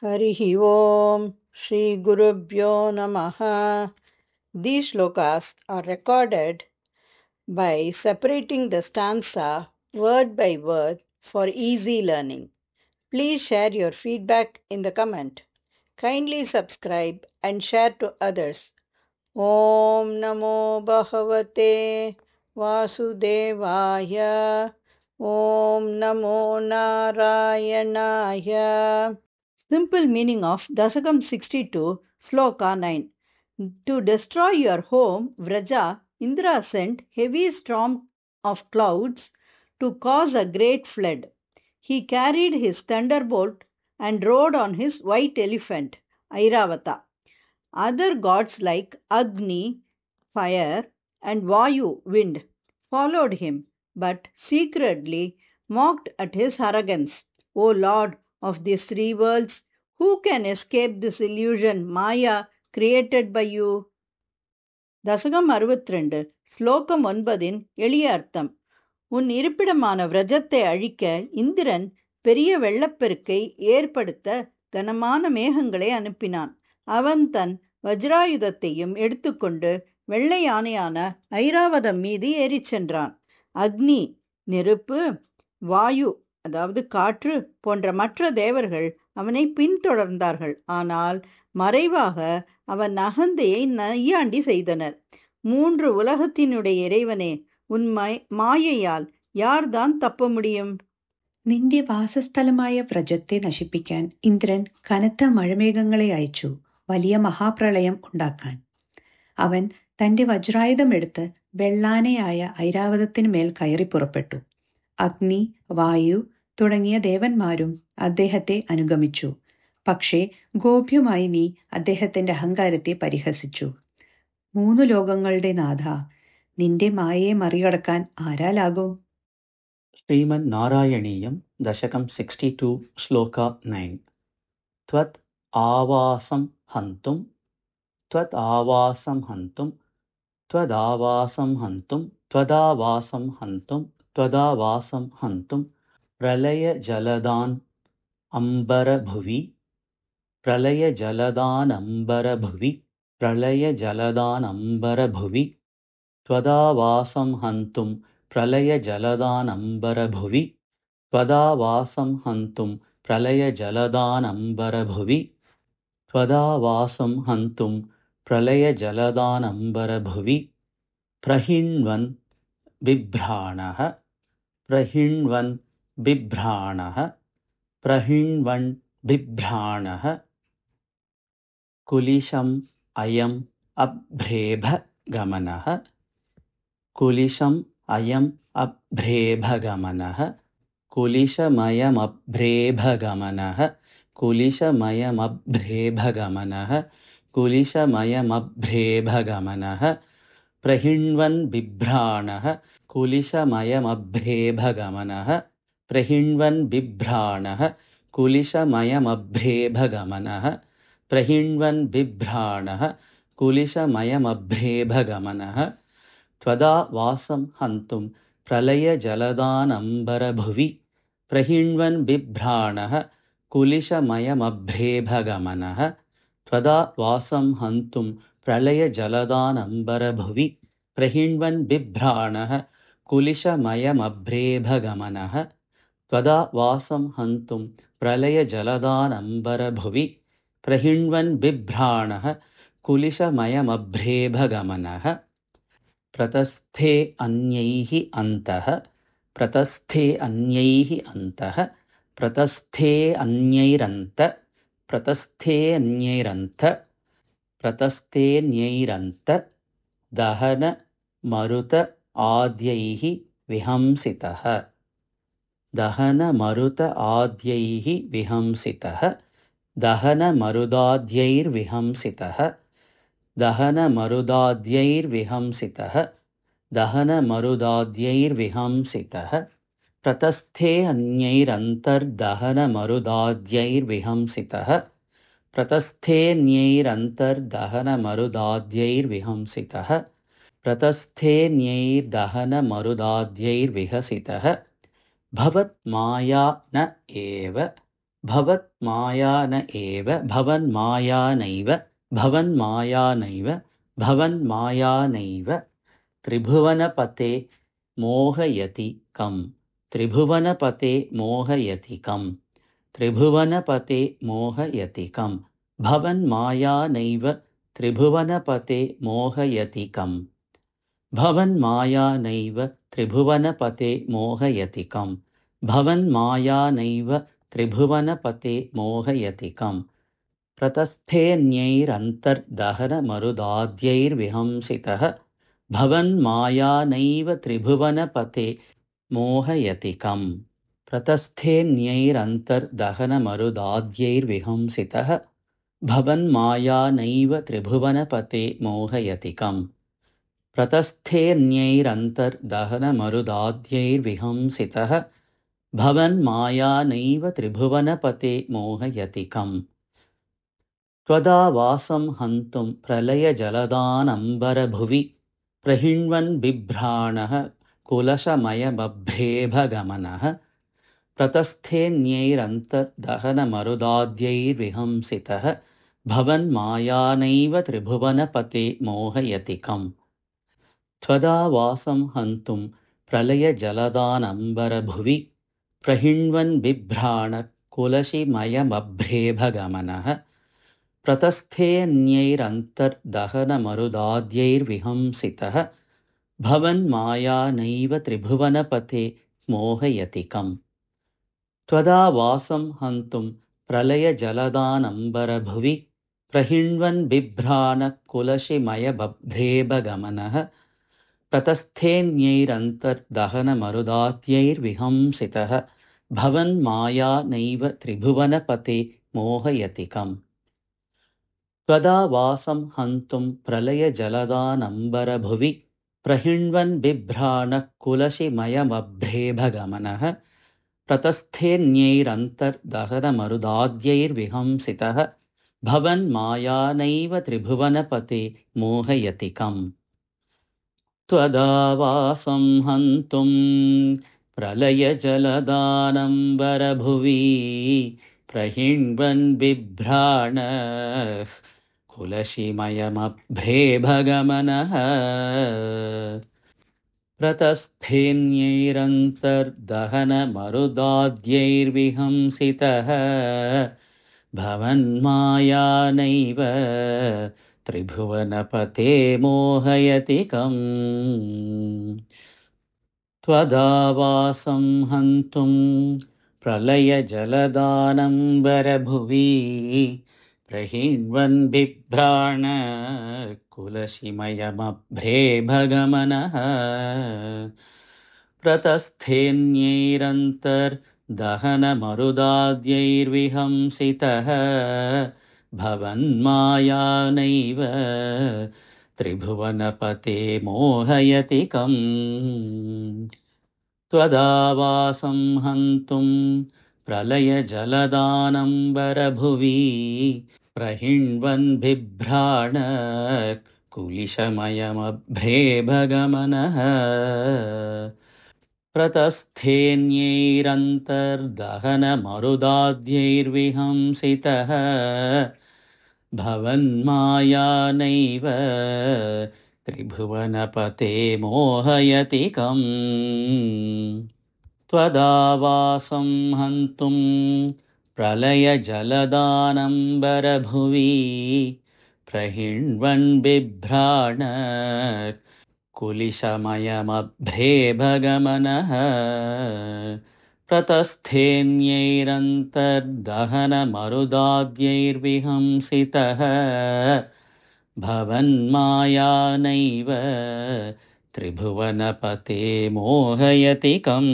Harihi Om Shri Gurubhyo Namaha. These shlokas are recorded by separating the stanza word by word for easy learning. Please share your feedback in the comment. Kindly subscribe and share to others. Om Namo Bhagavate Vasudevaya. Om Namo Narayanaya. Simple meaning of Dasakam 62, Sloka 9. To destroy your home, Vraja, Indra sent heavy storm of clouds to cause a great flood. He carried his thunderbolt and rode on his white elephant, Airavata. Other gods like Agni, fire, and Vayu, wind, followed him, but secretly mocked at his arrogance. O Lord of these three worlds, who can escape this illusion, Maya, created by you? தசகம் 62 ஸ்லோகம் 9 எளிய அர்த்தம். உன் இருப்பிடமான விரஜத்தை அழிக்க இந்திரன் பெரிய வெள்ளப்பெருக்கை ஏற்படுத்த கனமான மேகங்களை அனுப்பினான். அவன் தன் வஜ்ராயுதத்தையும் எடுத்துக்கொண்டு வெள்ளை யானையான ஐராவதம் மீது ஏறிச் சென்றான். அக்னி நெருப்பு, வாயு அதாவது காற்று போன்ற மற்ற தேவர்கள் அவனை பின்தொடர்ந்தார்கள். ஆனால் மறைவாக அவன் அகந்தையை நையாண்டி செய்தனர். மூன்று உலகத்தினுடைய இறைவனே, உன் മായയാൽ യാർദാൻ തപ്പ முடியும்? നിന്റെ വാസസ്ഥലമായ വ്രജത്തെ നശിപ്പിക്കാൻ ഇന്ദ്രൻ കനത്ത മഴമേഘങ്ങളെ അയച്ചു, വലിയ മഹാപ്രളയം ഉണ്ടാക്കാൻ. അവൻ തന്റെ വജ്രായുധമെടുത്ത് വെള്ളാനയായ ഐരാവതത്തിനുമേൽ കയറി പുറപ്പെട്ടു. അഗ്നി, വായു തുടങ്ങിയ ദേവന്മാരും അദ്ദേഹത്തെ അനുഗമിച്ചു. പക്ഷേ ഗോപ്യമായി നീ അദ്ദേഹത്തിന്റെ അഹങ്കാരത്തെ പരിഹസിച്ചു. മൂന്നു ലോകങ്ങളുടെ നാഥ, നിന്റെ മായയെ മറികടക്കാൻ ആരാലാകും? ശ്രീമൻ നാരായണീയം ദശകം 62 ശ്ലോക 9. ത്വത് ആവാസം ഹന്തും ത്വദാവാസം ഹന്തും ത്വദാവാസം ഹന്തും ത്വദാവാസം ഹന്തും ത്വദാവാസം ഹന്തും പ്രളയജലദാൻ അംബരഭുവി പ്രളയജലദാനംബരഭുവി പ്രളയജലദാനംബരഭുവി ത്വദാവാസം ഹന്തും പ്രളയജലദാനംബരഭുവി ത്വദാവാസം ഹന്തും പ്രളയജലദാനംബരഭുവി ത്വദാവാസം ഹന്തും പ്രളയജലദാനംബരഭുവി പ്രഹിണ്വൻ ബിഭ്രാണഃ പ്രഹിണ്വൻ ബിഭ്രാണഃ പ്രഹിണ്വൻ ബിഭ്രാണഃ കുലിശം അയം അഭ്രേഭ ഗമനഃ കുലിശം അയം അഭ്രേഭഗമനഃ കുലിശമയമഭ്രേഭഗമനഃ കുലിശമയമഭ്രേഭഗമനഃ കുലിശമയമഭ്രേഭഗമനഃ പ്രഹിണ്വൻ ബിഭ്രാണഃ കുലിശമയമഭ്രേഭഗമനഃ പ്രഹിണ്വൻ ബിഭ്രാണഃ കുലിശമയമഭ്രേഭഗമനഃ പ്രഹിണ്വൻ ബിഭ്രാണഃ കുലിശമയമഭ്രേഭഗമനഃ ത്വദാ വാസം ഹന്തും പ്രളയജലദാനംബരഭുവി പ്രഹിണ്വൻ ബിഭ്രാണഃ കുലിശമയമഭ്രേഭഗമനഃ ത്വദാ വാസം ഹന്തും പ്രളയജലദാനംബരഭുവി പ്രഹിണ്വൻ ബിഭ്രാണഃ കുലിശമയമഭ്രേഭഗമനഃ ത്വദാ വാസം ഹന്തും പ്രളയജലദാനംബരഭുവി പ്രഹിണ്വൻ ബിഭ്രാണഃ കുലിശമയമഭ്രേഭഗമനഃ പ്രതസ്ഥേ അന്യൈഃ അന്തഃ പ്രതസ്ഥേ അന്യൈഃ അന്തഃ പ്രതസ്ഥേ അന്യൈരന്ത പ്രതസ്ഥേ അന്യൈരന്ത പ്രതസ്ഥേന്യൈരന്ത ദഹന മരുത ആദ്യൈഃ വിഹംസിതഃ ദഹന മരുത ആദ്യൈഃ വിഹംസിതഃ ദഹന മരുദാദ്യൈർവിഹംസിതഃ ദഹന മരുദാദ്യൈർവിഹംസിതഃ ദഹന മരുദാദ്യൈർവിഹംസിതഃ പ്രതസ്ഥേ അന്യൈരന്തർദഹന മരുദാദ്യൈർവിഹംസിതഃ പ്രതസ്ഥേന്യൈരന്തർദഹന മരുദാദ്യൈർവിഹംസിതഃ പ്രതസ്ഥേന്യൈർദഹന മരുദാദ്യൈർവിഹസിതഃ ഭവത് മായാ ന ഏവ भवन्मायान एव भवन्मायानैव भवन्मायानैव भवन्मायानैव त्रिभुवनपते मोहयति कं त्रिभुवनपते मोहयति कं त्रिभुवनपते मोहयति कं भवन्मायानैव त्रिभुवनपते मोहयति कं भवन्मायानैव त्रिभुवनपते मोहयति कं भवन्मायानैव त्रिभुवनपते मोहयति कं प्रतस्थेऽन्यैरन्तर्दहनमरुदाद्यैर्विहंसितः भवन्मायानैव त्रिभुवनपते मोहयति कं प्रतस्थेऽन्यैरन्तर्दहनमरुदाद्यैर्विहंसितः भवन्मायानैव त्रिभुवनपते मोहयति कं प्रतस्थेऽन्यैरन्तर्दहनमरुदाद्यैर्विहंसितः भवन्मायानैव त्रिभुवनपते मोहयति कं त्वदावासं हन्तुं प्रलयजलदानम्बरभुवि प्रहिण्वन् बिभ्राणः कुलशमयमभ्रेभगमनः प्रतस्थेऽन्यैरन्तर्दहनमरुदाद्यैर्विहंसितः भवन्मायानैव त्रिभुवनपते मोहयति कं त्वदावासं हन्तुं प्रलयजलदानम्बरभुवि प्रहिण्वन् बिभ्राणः कुलशिमयमभ्रेभगमनः प्रतस्थेऽन्यैरन्तर्दहनमरुदाद्यैर्विहंसितः भवन्मायानैव त्रिभुवनपते मोहयति कं त्वदावासं हन्तुं प्रलयजलदानम्बरभुवि प्रहिण्वन् बिभ्राणः कुलशिमयमभ्रेभगमनः प्रतस्थेऽन्यैरन्तर्दहनमरुदाद्यैर्विहंसितः भवन्मायानैव त्रिभुवनपते मोहयति कं त्वदावासं हन्तुं प्रलयजलदानम्बरभुवि प्रहिण्वन् बिभ्राणः कुलशिमयमभ्रेभगमनः प्रतस्थेऽन्यैरन्तर्दहनमरुदाद्यैर्विहंसितः भवन्मायानैव त्रिभुवनपते मोहयति कं त्वदावासं हन्तुं प्रलयजलदानम्बरभुवि प्रहिण्वन् बिभ्राणः कुलशिमयमभ्रेभगमनः प्रतस्थेऽन्यैरन्तर्दहनमरुदाद्यैर्विहंसितः भवन्मायानैव त्रिभुवनपते मोहयति कं त्वदावासं हन्तुं प्रलयजलदानम्बरभुवि प्रहिण्वन् बिभ्राणः कुलशिमयमभ्रेभगमनः प्रतस्थेऽन्यैरन्तर्दहनमरुदाद्यैर्विहंसितः भवन्मायानैव त्रिभुवनपते मोहयति कं त्वदावासं हन्तुं प्रलयजलदानम्बरभुवि प्रहिण्वन् बिभ्राणः कुलशिमयमभ्रेभगमनः प्रतस्थेऽन्यैरन्तर्दहनमरुदाद्यैर्विहंसितः भवन्मायानैव त्रिभुवनपते मोहयति कं त्वदावासं हन्तुं प्रलयजलदानम्बरभुवि प्रहिण्वन् बिभ्राणः कुलशमयमभ्रेभगमनः प्रतस्थेऽन्यैरन्तर्दहनमरुदाद्यैर्विहंसितः भवन्मायानैव त्रिभुवनपते मोहयति कं